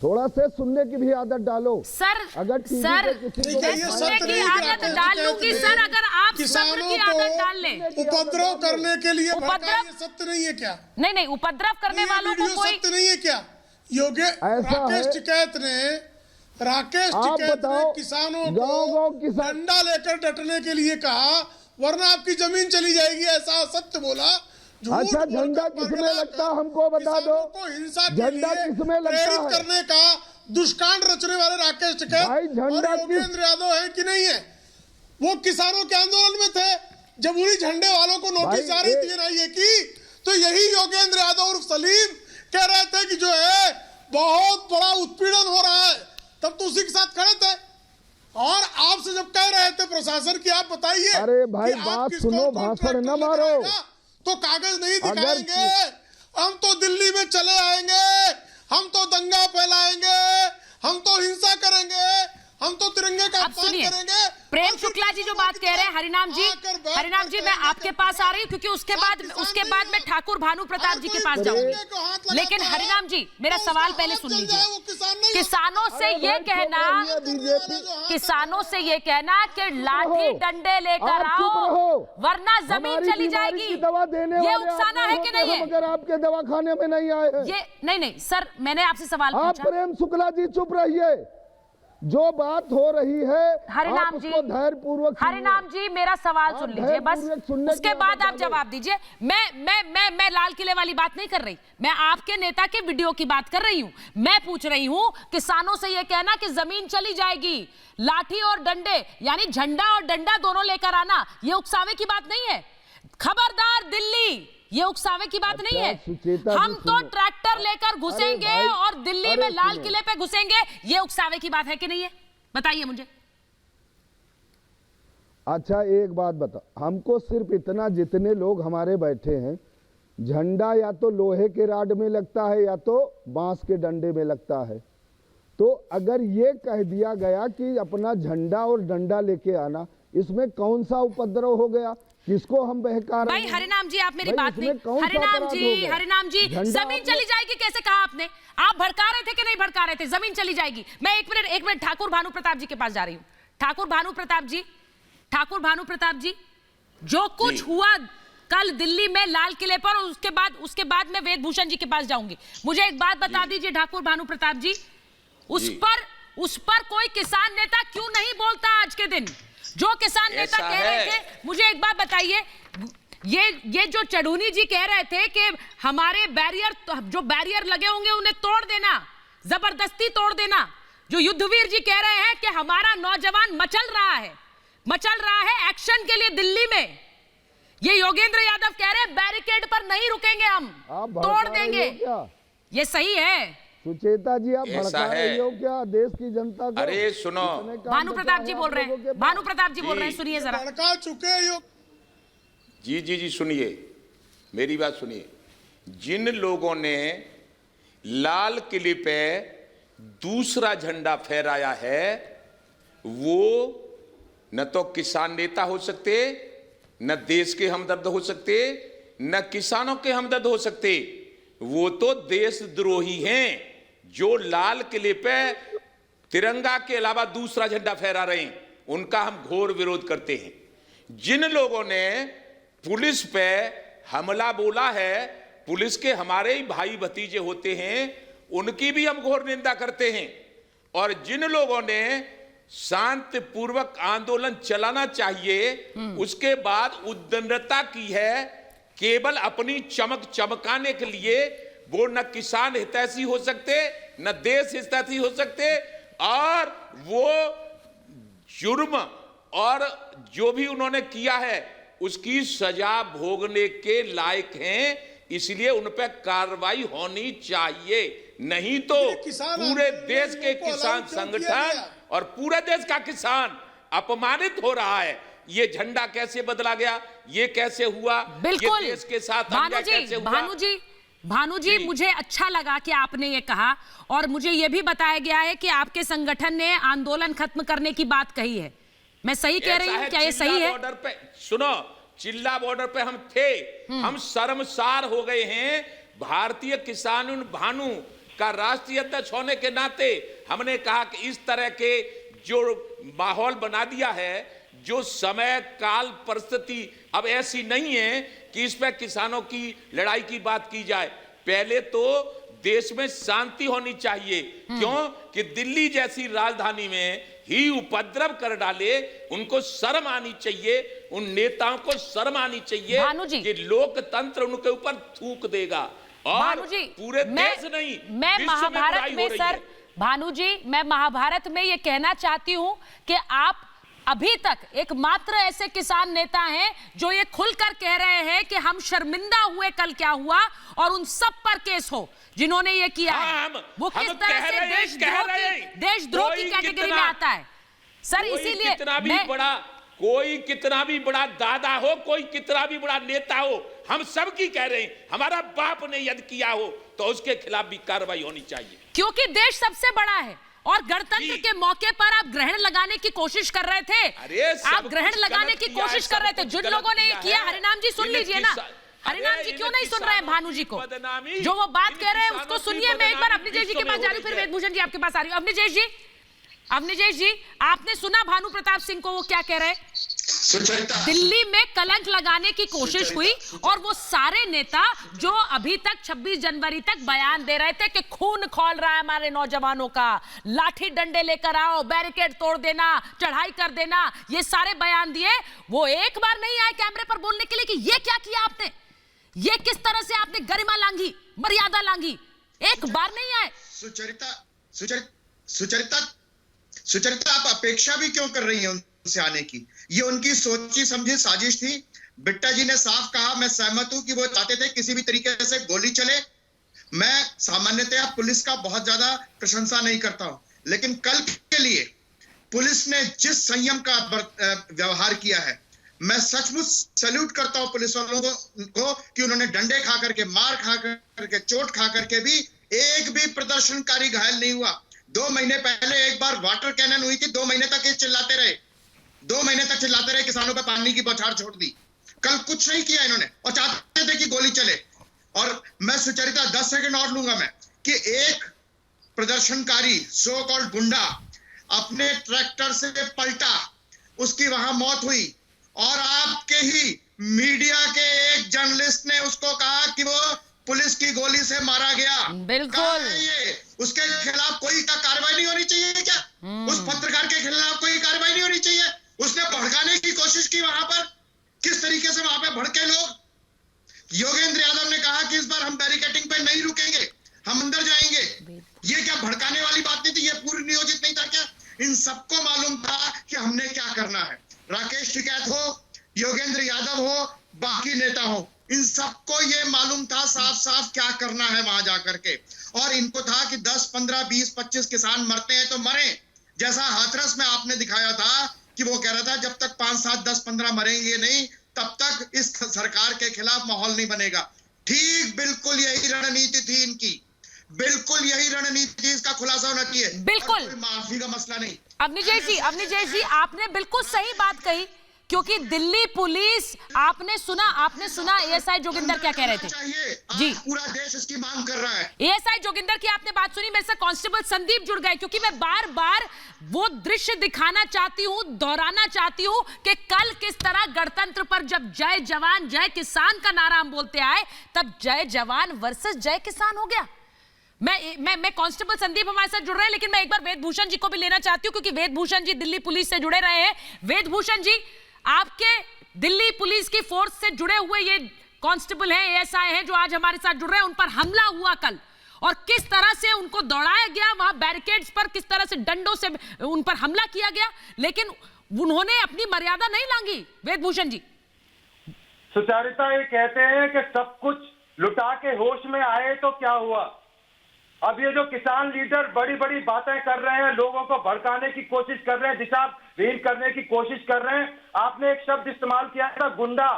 थोड़ा से सुनने की भी आदत डालो। सर, अगर टीवी सर, पे किसी को मैं ये सुनने सत्य की नहीं आदत कहते, डाल लूंगी कहते सर, हैं अगर आप सब्र किसानों की आदत डाल लें। को उपद्रव करने के लिए उपद्रव- भड़का, ये सत्य नहीं है क्या? नहीं नहीं, उपद्रव करने ये वालों को वीडियो कोई, सत्य नहीं है क्या? योगे ऐसा राकेश है। टिकैत ने आप बताओ, किसानों गाँव-गाँव को किसान- डंडा लेकर डटने के लिए कहा, वरना आपकी जमीन चली जाएगी, ऐसा सत्य बोला। झूठ अच्छा, बोलकर झंडा किसमें बरगला लगता कर हमको बता दो। किसानों को हिंसा के झंडा लिए किसमें लगता प्रेरित है? करने का दुष्कांड रचने वाले राकेश टिकैत भाई, झंडा और योगेंद्र यादव है कि नहीं है? वो किसानों के आंदोलन में थे, जब उन्हीं झंडे वालों को नोटिस भाई, जारी दिए नहीं है कि, तो यही योगेंद्र यादव और सलीम कह रहे थे कि जो है बहुत बड़ा उत्पीड़न हो रहा है, तब तो उसी के साथ खड़े थे। और आपसे जब कह रहे थे प्रशासन की, आप बताइए, अरे भाई, कि आप बात किसको सुनो, कॉन्ट्रैक्ट भाषण न लेकर मारो। आएगा, तो कागज नहीं अगर- दिखाएंगे, हम तो दिल्ली में चले आएंगे, हम तो दंगा फैलाएंगे, हम तो हिंसा करेंगे, हम तो तिरंगे का अब अपमान सुनिए, करेंगे। प्रेम और फिर शुक्ला जी जो किसानों बात की कह रहे हैं, तरफ हरिनाम जी, आकर बैठ हरिनाम जी, कर मैं कहेंगे आपके कि पास आ रही हूँ, क्योंकि उसके आप बाद किसान उसके नहीं बाद मैं हो। ठाकुर भानु प्रताप और जी के कोई पास तिरंगे जाऊंगी। को हाथ लगाता लेकिन है, हरिनाम जी, मेरा तो सवाल उसका पहले हाथ सुन जल लीजिए। जाए, वो किसान नहीं किसानों से अरे ये भाई, कहना, चुप रहिए, बीजेपी किसानों से ये कहना कि लाठी रहो। डंडे लेकर आप चुप आओ, रहो। वरना जमीन हमारी चली बीमारी जाएगी। की दवा देने ये वाले उकसाना आप है कि होते नहीं हैं, है? मगर आपके दवाखाने में नहीं आए हैं। ये नहीं सर, मैंने आपसे सवाल आप पूछा। प्रेम शुक्ला जी चुप रहिए, जो बात हो रही है हरिनाम आप जी, उसको धैर्य पूर्वक हरिनाम जी, मेरा सवाल आप सुन लीजिए बस, धैर्यपूर्वक सुनने उसके की बाद आदत आप जवाब दीजिए। मैं लाल किले वाली बात नहीं कर रही, मैं आपके नेता के वीडियो की बात कर रही हूं। मैं पूछ रही हूं, किसानों से यह कहना कि जमीन चली जाएगी, लाठी और डंडे यानी झंडा और डंडा दोनों लेकर आना, यह उकसावे की बात नहीं है। खबरदार दिल्ली, ये उकसावे की बात नहीं है। सुचेता जी, हम तो सुनो। ट्रैक्टर लेकर घुसेंगे भाई, और दिल्ली अरे में लाल सुनो। किले पे घुसेंगे, ये उकसावे की बात है कि नहीं है? बताइए मुझे। अच्छा, एक बात बता, हमको सिर्फ इतना, जितने लोग हमारे बैठे हैं, झंडा या तो लोहे के राड में लगता है या तो बांस के डंडे में लगता है। तो अगर ये कह दिया गया कि अपना झंडा और डंडा लेके आना, इसमें कौन सा उपद्रव हो गया? किसको हम बहका रहे भाई हैं? हरिनाम जी, आप मेरी भाई, बात इसमें नहीं, कौन सा हरिनाम अपराध जी, हो गया? हरिनाम जी, झंडा जमीन आपने- चली जाएगी कैसे कहा आपने? आप भड़का रहे थे कि नहीं भड़का रहे थे? जमीन चली जाएगी। मैं एक मिनट ठाकुर भानु प्रताप जी के पास जा रही हूँ। ठाकुर भानु प्रताप जी, जो कुछ हुआ कल दिल्ली में लाल किले पर, और उसके बाद मैं वेदभूषण जी के पास जाऊंगी। मुझे एक बात बता दीजिए ठाकुर भानु प्रताप जी, उस पर कोई किसान नेता क्यों नहीं बोलता आज के दिन? जो किसान नेता कह रहे थे, मुझे एक बात बताइए, ये जो चढ़ूनी जी कह रहे थे कि हमारे जो बैरियर लगे होंगे उन्हें तोड़ देना, जबरदस्ती तोड़ देना। जो युद्धवीर जी कह रहे हैं कि हमारा नौजवान मचल रहा है एक्शन के लिए दिल्ली में। ये योगेंद्र यादव कह रहे हैं बैरिकेड पर नहीं रुकेंगे, हम तोड़ देंगे। ये सही है सुचेता जी, आप भड़का रही हो क्या देश की जनता को? अरे सुनो, भानु प्रताप जी बोल रहे हैं, भानु प्रताप जी बोल रहे हैं, सुनिए जरा। भड़का चुके हो। जी सुनिए, मेरी बात सुनिए। जिन लोगों ने लाल किले पे दूसरा झंडा फहराया है वो न तो किसान नेता हो सकते, न देश के हमदर्द हो सकते, न किसानों के हमदर्द हो सकते। वो तो देशद्रोही हैं जो लाल किले पे तिरंगा के अलावा दूसरा झंडा फहरा रहे हैं। उनका हम घोर विरोध करते हैं। जिन लोगों ने पुलिस पे हमला बोला है, पुलिस के हमारे ही भाई भतीजे होते हैं, उनकी भी हम घोर निंदा करते हैं। और जिन लोगों ने शांतिपूर्वक आंदोलन चलाना चाहिए, उसके बाद उद्दंडता की है केवल अपनी चमक चमकाने के लिए, वो न किसान हितैषी हो सकते, न देश हितैषी हो सकते, और वो जुर्म और जो भी उन्होंने किया है उसकी सजा भोगने के लायक हैं। इसलिए उन पर कार्रवाई होनी चाहिए, नहीं तो पूरे देश के किसान संगठन और पूरे देश का किसान अपमानित हो रहा है। ये झंडा कैसे बदला गया, ये कैसे हुआ, बिल्कुल ये देश के साथ अन्याय कैसे हुआ? भानु जी मुझे अच्छा लगा कि आपने ये कहा, और मुझे ये भी बताया गया है कि आपके संगठन ने आंदोलन खत्म करने की बात कही है। मैं सही कह रही हूँ, क्या ये सही है? बॉर्डर पे सुनो, चिल्ला बॉर्डर पे हम थे, हम शर्मसार हो गए हैं। भारतीय किसान भानु का राष्ट्रीय अध्यक्ष होने के नाते हमने कहा कि इस तरह के जो माहौल बना दिया है, जो समय काल परिस्थिति अब ऐसी नहीं है कि इस पर किसानों की लड़ाई की बात की जाए। पहले तो देश में शांति होनी चाहिए। क्यों कि दिल्ली जैसी राजधानी में ही उपद्रव कर डाले, उनको शर्म आनी चाहिए, उन नेताओं को शर्म आनी चाहिए कि लोकतंत्र उनके ऊपर थूक देगा। और पूरे देश नहीं, मैं महाभारत में सर, भानु जी मैं महाभारत में ये कहना चाहती हूं कि आप अभी तक एकमात्र ऐसे किसान नेता हैं जो ये खुलकर कह रहे हैं कि हम शर्मिंदा हुए कल क्या हुआ, और उन सब पर केस हो जिन्होंने ये किया है। वो किस तरह से देशद्रोह की कैटेगरी में आता है सर। इसीलिए कोई कितना भी बड़ा दादा हो, कोई कितना भी बड़ा नेता हो, हम सब की कह रहे हैं, हमारा बाप ने यदि किया हो तो उसके खिलाफ भी कार्रवाई होनी चाहिए, क्योंकि देश सबसे बड़ा है। और गणतंत्र के मौके पर आप ग्रहण लगाने की कोशिश कर रहे थे, आप ग्रहण लगाने की कोशिश कर रहे थे। जिन लोगों ने ये किया, हरिनाम जी सुन लीजिए ना, हरिनाम जी क्यों नहीं सुन रहे हैं भानु जी को? जो वो बात कह रहे हैं उसको सुनिए। मैं एक बार अवनीश जी के पास जा रही हूँ, फिर वेदभूषण जी आपके पास आ रही हूँ। अवनीश जी आपने सुना भानु प्रताप सिंह को वो क्या कह रहे हैं? दिल्ली में कलंक लगाने की कोशिश हुई, और वो सारे नेता जो अभी तक 26 जनवरी तक बयान दे रहे थे कि खून खौल रहा है हमारे नौजवानों का, लाठी डंडे लेकर आओ, बैरिकेड तोड़ देना, चढ़ाई कर देना, ये सारे बयान दिए। वो एक बार नहीं आए कैमरे पर बोलने के लिए कि ये क्या किया आपने, ये किस तरह से आपने गरिमा लांघी, मर्यादा लांघी, एक बार नहीं आए। सुचरिता आप अपेक्षा भी क्यों कर रही हैं उनसे आने की? ये उनकी सोची समझी साजिश थी। बिट्टा जी ने साफ कहा, मैं सहमत हूं कि वो चाहते थे किसी भी तरीके से गोली चले। मैं सामान्यतया पुलिस का बहुत ज्यादा प्रशंसा नहीं करता हूं, लेकिन कल के लिए पुलिस ने जिस संयम का व्यवहार किया है, मैं सचमुच सैल्यूट करता हूं पुलिस वालों को कि उन्होंने डंडे खा करके, मार खा करके, चोट खा करके भी एक भी प्रदर्शनकारी घायल नहीं हुआ। 2 महीने पहले एक बार वाटर कैनन हुई थी, 2 महीने तक ये चिल्लाते रहे, 2 महीने तक चिल्लाते रहे, किसानों पे पानी की बौछार छोड़ दी। कल कुछ नहीं किया इन्होंने, और चाहते थे कि गोली चले। और मैं सुचरिता 10 सेकंड और लूंगा मैं, कि एक प्रदर्शनकारी सो कॉल्ड गुंडा अपने ट्रैक्टर से पलटा, उसकी वहां मौत हुई, और आपके ही मीडिया के एक जर्नलिस्ट ने उसको कहा कि वो पुलिस की गोली से मारा गया। बिल्कुल, ये उसके खिलाफ कोई कार्रवाई नहीं होनी चाहिए क्या? उस पत्रकार के खिलाफ कोई कार्रवाई नहीं होनी चाहिए? उसने भड़काने की कोशिश की वहां पर, किस तरीके से वहां पे भड़के लोग। योगेंद्र यादव ने कहा कि इस बार हम बैरिकेडिंग पे नहीं रुकेंगे, हम अंदर जाएंगे। ये क्या भड़काने वाली बात नहीं थी? ये पूरी नियोजित नहीं था क्या? इन सबको मालूम था कि हमने क्या करना है। राकेश टिकैत हो, योगेंद्र यादव हो, बाकी नेता हो, इन सबको ये मालूम था साफ साफ क्या करना है वहां जाकर के। और इनको था कि 10, 15, 20, 25 किसान मरते हैं तो मरे, जैसा हाथरस में आपने दिखाया था कि वो कह रहा था जब तक 5, 7, 10, 15 मरेंगे नहीं तब तक इस सरकार के खिलाफ माहौल नहीं बनेगा। ठीक बिल्कुल यही रणनीति थी इनकी, बिल्कुल यही रणनीति थी। इसका खुलासा होना चाहिए। बिल्कुल माफी का मसला नहीं। अवनीश जी आपने बिल्कुल सही बात कही, क्योंकि दिल्ली पुलिस, आपने सुना एएसआई जोगिंदर क्या कह रहे थे जी। पूरा देश इसकी मांग कर रहा है। एएसआई जोगिंदर की आपने बात सुनी, मेरे से कांस्टेबल संदीप जुड़ गए, क्योंकि मैं बार बार वो दृश्य दिखाना चाहती हूँ, दोहराना चाहती हूँ कि कल किस तरह गणतंत्र पर जब जय जवान जय किसान का नारा हम बोलते आए, तब जय जवान वर्सेस जय किसान हो गया। मैं कांस्टेबल संदीप हमारे साथ जुड़ रहे हैं, लेकिन मैं एक बार वेदभूषण जी को भी लेना चाहती हूँ, क्योंकि वेदभूषण जी दिल्ली पुलिस से जुड़े रहे हैं। वेदभूषण जी, आपके दिल्ली पुलिस की फोर्स से जुड़े हुए ये कांस्टेबल हैं, एएसआई हैं जो आज हमारे साथ जुड़ रहे हैं, उन पर हमला हुआ कल, और किस तरह से उनको दौड़ाया गया वहां बैरिकेड्स पर, किस तरह से डंडों से उन पर हमला किया गया, लेकिन उन्होंने अपनी मर्यादा नहीं लांघी। वेदभूषण जी, सुचारिता ये कहते हैं कि सब कुछ लुटा के होश में आए तो क्या हुआ। अब ये जो किसान लीडर बड़ी बड़ी बातें कर रहे हैं, लोगों को भड़काने की कोशिश कर रहे हैं, दिशा विहीन करने की कोशिश कर रहे हैं। आपने एक शब्द इस्तेमाल किया था, गुंडा।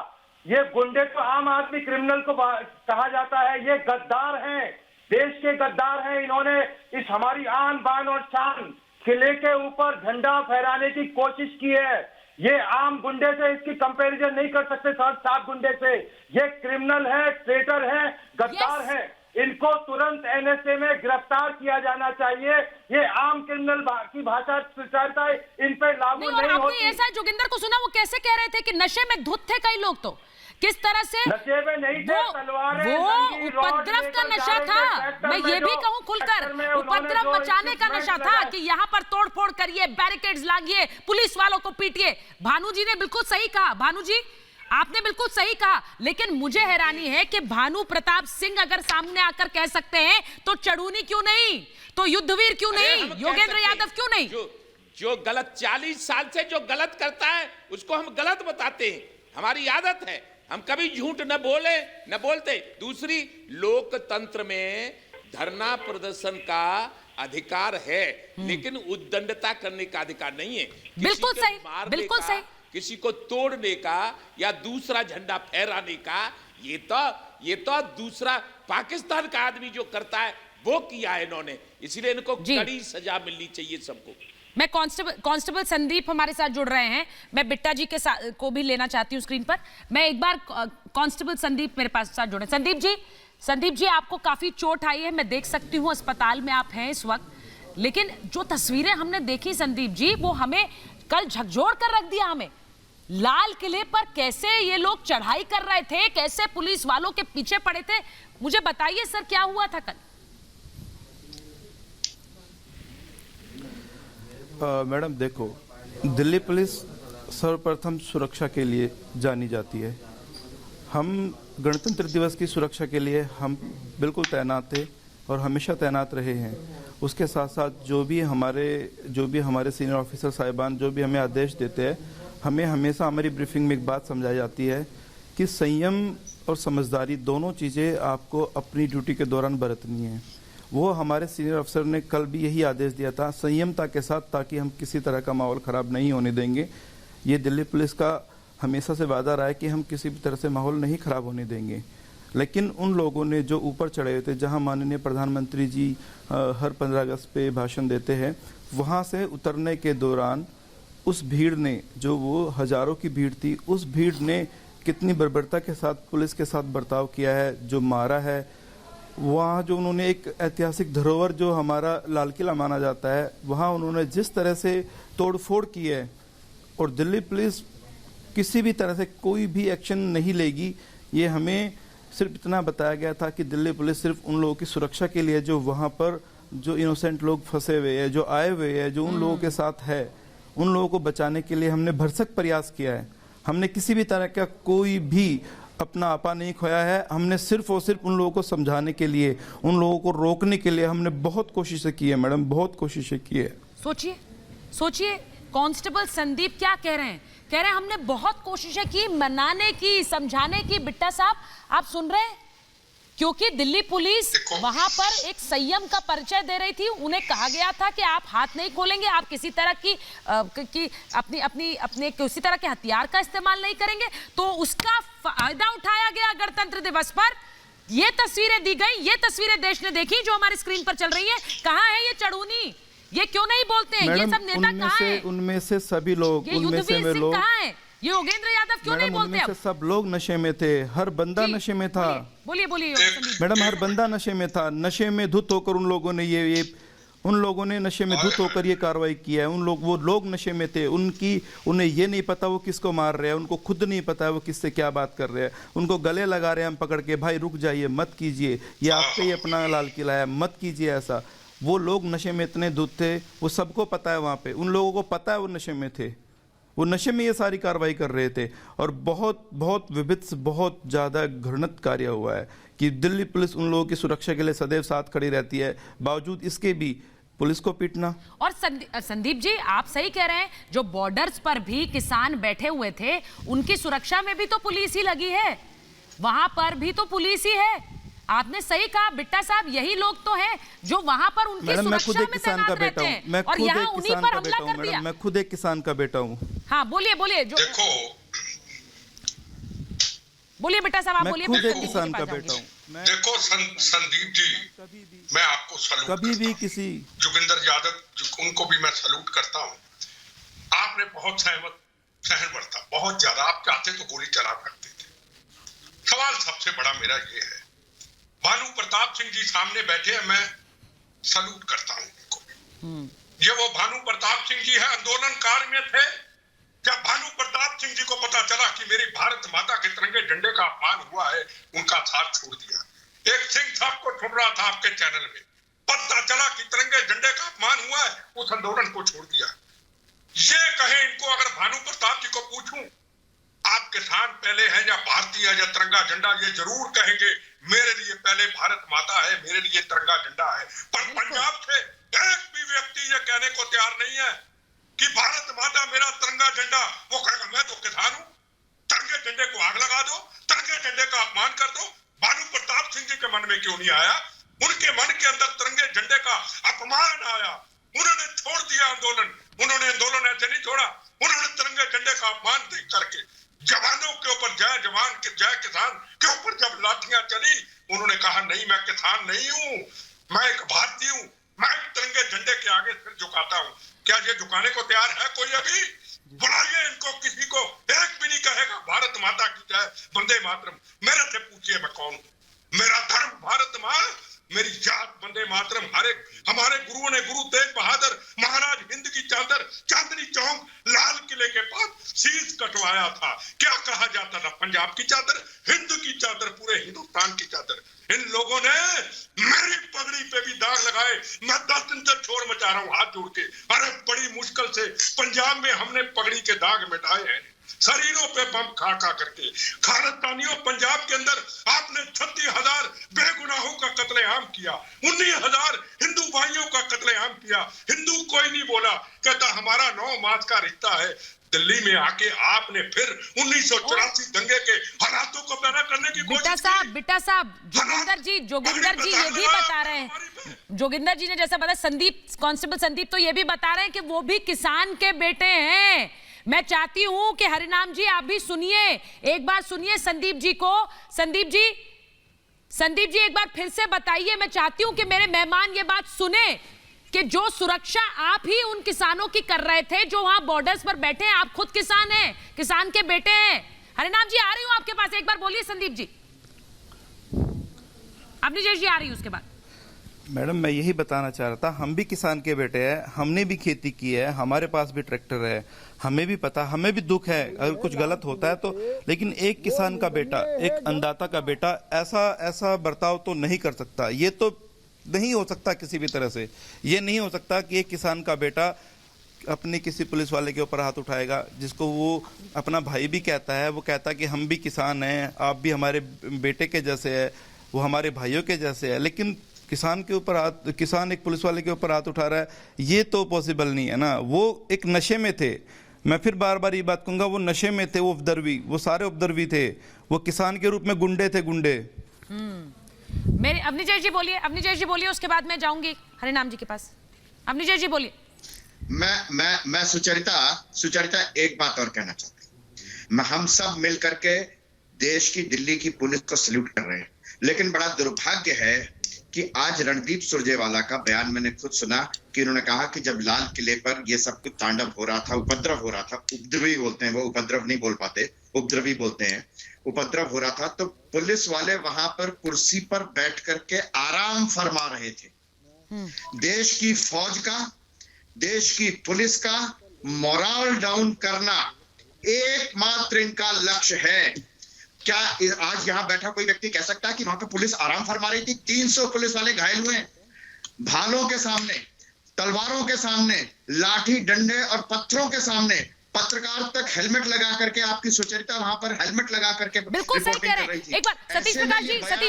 ये गुंडे तो आम आदमी क्रिमिनल को कहा जाता है, ये गद्दार हैं, देश के गद्दार हैं। इन्होंने इस हमारी आन बान और शान किले के ऊपर झंडा फहराने की कोशिश की है। ये आम गुंडे से इसकी कंपैरिजन नहीं कर सकते, साफ गुंडे से। ये क्रिमिनल है, ट्रेटर है, गद्दार है। इनको तुरंत एनएसए में गिरफ्तार किया जाना चाहिए। ये आम क्रिमिनल की भाषा सुचारिता इन पे लागू नहीं होती। एएसआई जोगिंदर को सुना, वो कैसे कह रहे थे कि नशे में धुत थे कई लोग, तो किस तरह से नशे में नहीं थे, तलवारें, वो उपद्रव का नशा था। मैं ये भी कहूं खुलकर, उपद्रव मचाने का नशा था कि यहाँ पर तोड़फोड़ करिए, बैरिकेड्स लागिए, पुलिस वालों को पीटिए। भानु जी ने बिल्कुल सही कहा, भानु जी आपने बिल्कुल सही कहा, लेकिन मुझे हैरानी है कि भानु प्रताप सिंह अगर सामने आकर कह सकते हैं तो चढ़ूनी क्यों नहीं, तो युद्धवीर क्यों नहीं, योगेंद्र यादव क्यों नहीं। जो गलत 40 साल से जो गलत करता है उसको हम गलत बताते हैं, हमारी आदत है, हम कभी झूठ न बोलते। दूसरी, लोकतंत्र में धरना प्रदर्शन का अधिकार है, लेकिन उद्दंडता करने का अधिकार नहीं है। बिल्कुल सही, बिल्कुल सही। किसी को तोड़ने का या दूसरा झंडा फहराने का, ये तो दूसरा पाकिस्तान का आदमी जो करता है वो किया है इन्होंने, इसलिए इनको कड़ी सजा मिलनी चाहिए सबको। मैं कांस्टेबल संदीप हमारे साथ जुड़ रहे हैं, मैं बिट्टा जी के साथ को भी लेना चाहती हूँ स्क्रीन पर। मैं एक बार कांस्टेबल संदीप मेरे पास साथ जुड़े। संदीप जी आपको काफी चोट आई है, मैं देख सकती हूँ अस्पताल में आप हैं इस वक्त, लेकिन जो तस्वीरें हमने देखी संदीप जी, वो हमें कल झकझोर कर रख दिया। हमें लाल किले पर कैसे ये लोग चढ़ाई कर रहे थे, कैसे पुलिस वालों के पीछे पड़े थे, मुझे बताइए सर क्या हुआ था कल। मैडम देखो, दिल्ली पुलिस सर्वप्रथम सुरक्षा के लिए जानी जाती है। हम गणतंत्र दिवस की सुरक्षा के लिए हम बिल्कुल तैनात थे और हमेशा तैनात रहे हैं। उसके साथ साथ जो भी हमारे सीनियर ऑफिसर साहिबान जो भी हमें आदेश देते हैं, हमें हमेशा हमारी ब्रीफिंग में एक बात समझाई जाती है कि संयम और समझदारी दोनों चीज़ें आपको अपनी ड्यूटी के दौरान बरतनी है। वो हमारे सीनियर अफसर ने कल भी यही आदेश दिया था, संयमता के साथ, ताकि हम किसी तरह का माहौल ख़राब नहीं होने देंगे। ये दिल्ली पुलिस का हमेशा से वादा रहा है कि हम किसी भी तरह से माहौल नहीं ख़राब होने देंगे। लेकिन उन लोगों ने जो ऊपर चढ़े हुए थे, जहां माननीय प्रधानमंत्री जी हर 15 अगस्त पे भाषण देते हैं, वहां से उतरने के दौरान उस भीड़ ने, जो वो हजारों की भीड़ थी, उस भीड़ ने कितनी बर्बरता के साथ पुलिस के साथ बर्ताव किया है, जो मारा है। वहाँ जो उन्होंने एक ऐतिहासिक धरोहर जो हमारा लाल किला माना जाता है, वहाँ उन्होंने जिस तरह से तोड़फोड़ की है, और दिल्ली पुलिस किसी भी तरह से कोई भी एक्शन नहीं लेगी। ये हमें सिर्फ इतना बताया गया था कि दिल्ली पुलिस सिर्फ उन लोगों की सुरक्षा के लिए, जो वहाँ पर जो इनोसेंट लोग फंसे हुए हैं, जो आए हुए हैं, जो उन लोगों के साथ है, उन लोगों को बचाने के लिए हमने भरसक प्रयास किया है। हमने किसी भी तरह का कोई भी अपना आपा नहीं खोया है। हमने सिर्फ और सिर्फ उन लोगों को समझाने के लिए, उन लोगों को रोकने के लिए हमने बहुत कोशिशें की है मैडम, बहुत कोशिशें की है। सोचिए कांस्टेबल संदीप क्या कह रहे हैं, कह रहे हैं हमने बहुत कोशिशें की, मनाने की, समझाने की। बिट्टा साहब आप सुन रहे हैं, क्योंकि दिल्ली पुलिस वहां पर एक संयम का परिचय दे रही थी। उन्हें कहा गया था कि आप हाथ नहीं खोलेंगे, आप किसी तरह की अपने किसी तरह के हथियार का इस्तेमाल नहीं करेंगे, तो उसका फायदा उठाया गया गणतंत्र दिवस पर। ये तस्वीरें दी गई, ये तस्वीरें देश ने देखी जो हमारी स्क्रीन पर चल रही है। कहां है ये चढ़ूनी, ये क्यों नहीं बोलते हैं? ये सब नेता कहां हैं? उनमें से सभी लोग, उनमें से वे लोग कहां हैं? ये योगेंद्र यादव क्यों नहीं बोलते? उनमें से सब लोग नशे में थे, हर बंदा नशे में था। बोलिए मैडम, हर बंदा नशे में था। नशे में धुत होकर उन लोगों ने नशे में धुत होकर ये कार्रवाई किया है। वो लोग नशे में थे, उन्हें ये नहीं पता वो किसको मार रहे हैं, उनको खुद नहीं पता है वो किससे क्या बात कर रहे हैं। उनको गले लगा रहे हैं हम पकड़ के, भाई रुक जाइए, मत कीजिए, ये आपका ही अपना लाल किला है, मत कीजिए ऐसा। वो लोग नशे में इतने धुत थे, वो सबको पता है वहाँ पे, उन लोगों को पता है वो नशे में थे, वो नशे में ये सारी कार्रवाई कर रहे थे। और बहुत बहुत विभिन्न, बहुत ज़्यादा घृणित कार्य हुआ है कि दिल्ली पुलिस उन लोगों की सुरक्षा के लिए सदैव साथ खड़ी रहती है, बावजूद इसके भी पुलिस को पीटना। और संदीप जी आप सही कह रहे हैं, जो बॉर्डर्स पर भी किसान बैठे हुए थे उनकी सुरक्षा में भी तो पुलिस ही लगी है, वहां पर भी तो पुलिस ही है। आपने सही कहा बिट्टा साहब, यही लोग तो हैं जो वहां पर उनकी सुरक्षा में तैनात रहते हैं और यहाँ उन्हीं पर हमला कर दिया। मैं खुद एक किसान का बेटा हूँ। हाँ बोलिए जो बोलिए बेटा साहब, आप बोलिए। मैं खुद एक किसान का बेटा हूँ। देखो संदीप जी, मैं आपको सलूट कभी भी किसी जोगिंदर यादव उनको भी मैं सलूट करता हूँ। आपने बहुत सहन बरता, बहुत ज्यादा। आप चाहते तो गोली चला सकते थे। सवाल सबसे बड़ा मेरा ये है, भानु प्रताप सिंह जी सामने बैठे हैं, मैं सलूट करता हूं उनको। ये वो भानु प्रताप सिंह जी है, आंदोलन काल में थे। जब भानु प्रताप सिंह जी को पता चला कि मेरी भारत माता के तिरंगे झंडे का अपमान हुआ है, उनका साथ छोड़ दिया। एक सिंह साहब को सुन रहा था आपके चैनल में, पता चला कि तिरंगे झंडे का अपमान हुआ है, उस आंदोलन को छोड़ दिया। ये कहे इनको, अगर भानु प्रताप जी को पूछूं आप किसान पहले हैं या भारतीय या तिरंगा झंडा, ये जरूर कहेंगे मेरे लिए पहले भारत माता है, मेरे लिए तिरंगा झंडा है। पर पंजाब से एक भी व्यक्ति ये कहने को तैयार नहीं है कि भारत माता मेरा तिरंगा झंडा। वो कहेगा मैं तो किसान हूं, तिरंगे झंडे को आग लगा दो, तिरंगे झंडे का अपमान कर दो। भानु प्रताप सिंह जी के मन में क्यों नहीं आया? उनके मन के अंदर तिरंगे झंडे का अपमान आया, उन्होंने छोड़ दिया आंदोलन। उन्होंने आंदोलन ऐसे नहीं छोड़ा, उन्होंने तिरंगे झंडे का अपमान देख करके जवानों के ऊपर, जय जवान के जय किसान के ऊपर जब लाठियां चली, उन्होंने कहा नहीं मैं किसान नहीं हूं, मैं एक भारतीय हूं, मैं तिरंगे झंडे के आगे सिर झुकाता हूं। क्या ये झुकाने को तैयार है कोई? अभी बुलाइए इनको, किसी को एक भी नहीं कहेगा भारत माता की जय, वंदे मातरम। मेरे से पूछिए मैं कौन हूं? मेरा धर्म भारत मां, मेरी जात वंदे मातरम। हर एक हमारे गुरुओं ने, गुरु तेग बहादुर महाराज हिंद की चादर चांदनी चौक लाल किले के पास शीश कटवाया था। क्या कहा जाता था? पंजाब की चादर, हिंद की चादर, पूरे हिंदुस्तान की चादर। इन लोगों ने मेरी पगड़ी पे भी दाग लगाए। मैं 10 दिन तक शोर मचा रहा हूं हाथ जोड़ के। अरे बड़ी मुश्किल से पंजाब में हमने पगड़ी के दाग मिटाए हैं, शरीरों पे बम खा करके। खालिस्तानियों, पंजाब के अंदर आपने 36,000 बेगुनाहों का कत्लेआम किया, 19,000 हिंदू भाइयों का कत्लेआम किया। हिंदू कोई नहीं बोला, कहता हमारा 9 मास का रिश्ता है। दिल्ली में आके आपने फिर 1984 दंगे के हालातों को पैदा करने की कोशिश की। बिट्टा साहब जोगिंदर जी ये भी बता रहे हैं, जोगिंदर जी ने जैसा बताया, संदीप, कांस्टेबल संदीप तो ये भी बता रहे हैं कि वो भी किसान के बेटे हैं। मैं चाहती हूं कि हरिनाम जी आप भी सुनिए, एक बार सुनिए संदीप जी को। संदीप जी एक बार फिर से बताइए, मैं चाहती हूं कि मेरे मेहमान ये बात सुने कि जो सुरक्षा आप ही उन किसानों की कर रहे थे जो वहां बॉर्डर्स पर बैठे हैं, आप खुद किसान हैं, किसान के बेटे हैं। हरिनाम जी आ रही हूं आपके पास, एक बार बोलिए संदीप जी। अवनीश जी आ रही हूं उसके बाद। मैडम मैं यही बताना चाह रहा था, हम भी किसान के बेटे हैं, हमने भी खेती की है, हमारे पास भी ट्रैक्टर है, हमें भी पता, हमें भी दुख है अगर कुछ गलत होता है तो। लेकिन एक किसान का बेटा, एक अन्नदाता का बेटा ऐसा बर्ताव तो नहीं कर सकता। ये तो नहीं हो सकता किसी भी तरह से। ये नहीं हो सकता कि एक किसान का बेटा अपने किसी पुलिस वाले के ऊपर हाथ उठाएगा जिसको वो अपना भाई भी कहता है, वो कहता है कि हम भी किसान हैं, आप भी हमारे बेटे के जैसे है, वो हमारे भाइयों के जैसे है, लेकिन किसान के ऊपर हाथ, किसान एक पुलिस वाले के ऊपर हाथ उठा रहा है, ये तो पॉसिबल नहीं है ना। वो एक नशे में थे, मैं फिर बार बार ये बात कहूँगा, वो नशे में थे, वो उपद्रवी, वो सारे उपद्रवी थे, वो किसान के रूप में गुंडे थे, गुंडे। मेरे अवनीजय जी बोलिए, अवनीजय जी बोलिए, उसके बाद मैं जाऊंगी हरिनाम जी के पास। अवनीजय जी बोलिए। मैं सुचरिता एक बात और कहना चाहता हूं। हम सब मिल करके देश की, दिल्ली की पुलिस को सल्यूट कर रहे हैं, लेकिन बड़ा दुर्भाग्य है कि आज रणदीप सुरजेवाला का बयान मैंने खुद सुना कि उन्होंने कहा कि जब लाल किले पर ये सब कुछ तांडव हो रहा था, उपद्रव हो रहा था, उपद्रवी बोलते हैं वो, उपद्रव नहीं बोल पाते, उपद्रवी बोलते हैं, उपद्रव हो रहा था, तो पुलिस वाले वहां पर कुर्सी पर बैठ करके आराम फरमा रहे थे। देश की फौज का, देश की पुलिस का मोरल डाउन करना एकमात्र इनका लक्ष्य है। क्या आज यहां बैठा कोई व्यक्ति कह सकता है कि वहां पे पुलिस आराम फरमा रही थी? 300 पुलिस वाले घायल हुए, भालों के सामने, तलवारों के सामने, लाठी डंडे और पत्थरों के सामने, पत्रकार तक हेलमेट लगा करके, आपकी सुचरिता वहां पर हेलमेट लगा करके बिल्कुल सही कह रहे हैं। एक बार सतीश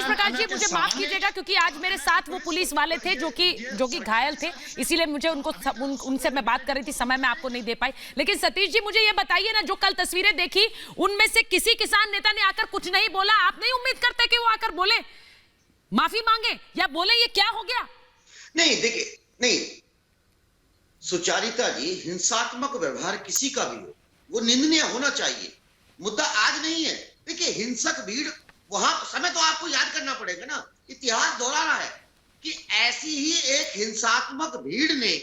प्रकाश जी मुझे माफ कीजिएगा, क्योंकि आज मेरे साथ वो पुलिस वाले थे जो कि घायल थे, इसीलिए मुझे उनसे मैं बात कर रही थी, समय में आपको नहीं दे पाई। लेकिन सतीश जी मुझे ये बताइए ना, जो कल तस्वीरें देखी उनमें से किसी किसान नेता ने आकर कुछ नहीं बोला? आप नहीं उम्मीद करते कि वो आकर बोले, माफी मांगे या बोले ये क्या हो गया? नहीं, देखिए, नहीं सुचारिता जी, हिंसात्मक व्यवहार किसी का भी हो वो निंदनीय होना चाहिए। मुद्दा आज नहीं है। देखिए, हिंसक भीड़, वहां समय तो आपको याद करना पड़ेगा ना, इतिहास दोहराना है कि ऐसी ही एक हिंसात्मक भीड़ ने,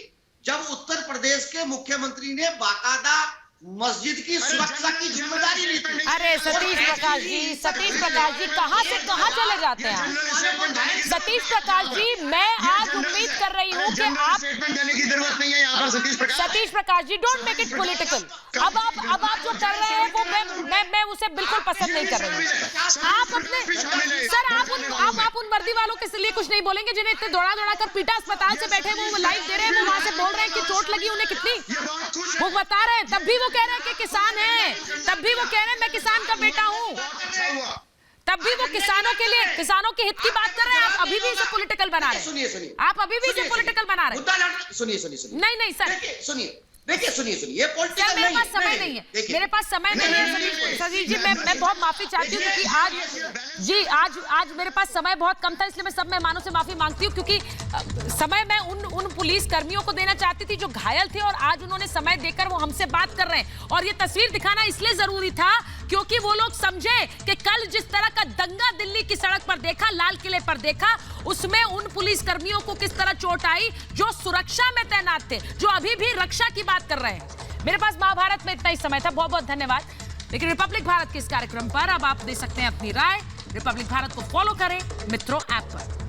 जब उत्तर प्रदेश के मुख्यमंत्री ने बाकायदा मस्जिद की सुरक्षा की जिम्मेदारी ली थी। अरे सतीश प्रकाश जी कहां से कहां चले जाते हैं आप? सतीश प्रकाश जी, मैं आज उम्मीद कर रही हूं कि आप देने की जरूरत नहीं है यहाँ पर। Satish Prakash ji, don't make it political. अब आप जो कर रहे हैं वो मैं उसे बिल्कुल पसंद नहीं कर रही हूँ। आप अपने सर, आप उन वर्दी वालों के लिए कुछ नहीं बोलेंगे जिन्हें इतने दौड़ा कर पीटा, अस्पताल से बैठे वो लाइव दे रहे हैं, वो वहां से बोल रहे हैं कि चोट लगी उन्हें कितनी, वो बता रहे हैं, तब भी वो कह रहे हैं कि किसान है, तब भी वो कह रहे हैं मैं किसान का बेटा हूं, तब भी वो किसानों के लिए, किसानों के हित की बात कर रहे हैं। आप अभी भी इसे पॉलिटिकल बना रहे हैं। सुनिए, आप अभी भी इसे पॉलिटिकल बना रहे हैं। सुनिए, नहीं सर, सुनिए, ये पॉलिटिकल मेरे पास समय नहीं है, मेरे पास समय नहीं है सतीश जी। मैं बहुत माफी चाहती हूँ, क्योंकि आज मेरे पास समय बहुत कम था, इसलिए मैं सब मेहमानों से माफी मांगती हूँ, क्योंकि समय मैं उन पुलिस कर्मियों को देना चाहती थी जो घायल थे, और आज उन्होंने समय देकर वो हमसे बात कर रहे हैं। और ये तस्वीर दिखाना इसलिए जरूरी था क्योंकि वो लोग समझे कि कल जिस तरह का दंगा दिल्ली की सड़क पर देखा, लाल किले पर देखा, उसमें उन पुलिस कर्मियों को किस तरह चोट आई जो सुरक्षा में तैनात थे, जो अभी भी रक्षा की बात कर रहे हैं। मेरे पास महाभारत में इतना ही समय था, बहुत बहुत धन्यवाद। लेकिन रिपब्लिक भारत के इस कार्यक्रम पर अब आप दे सकते हैं अपनी राय। रिपब्लिक भारत को फॉलो करें मित्रों ऐप पर।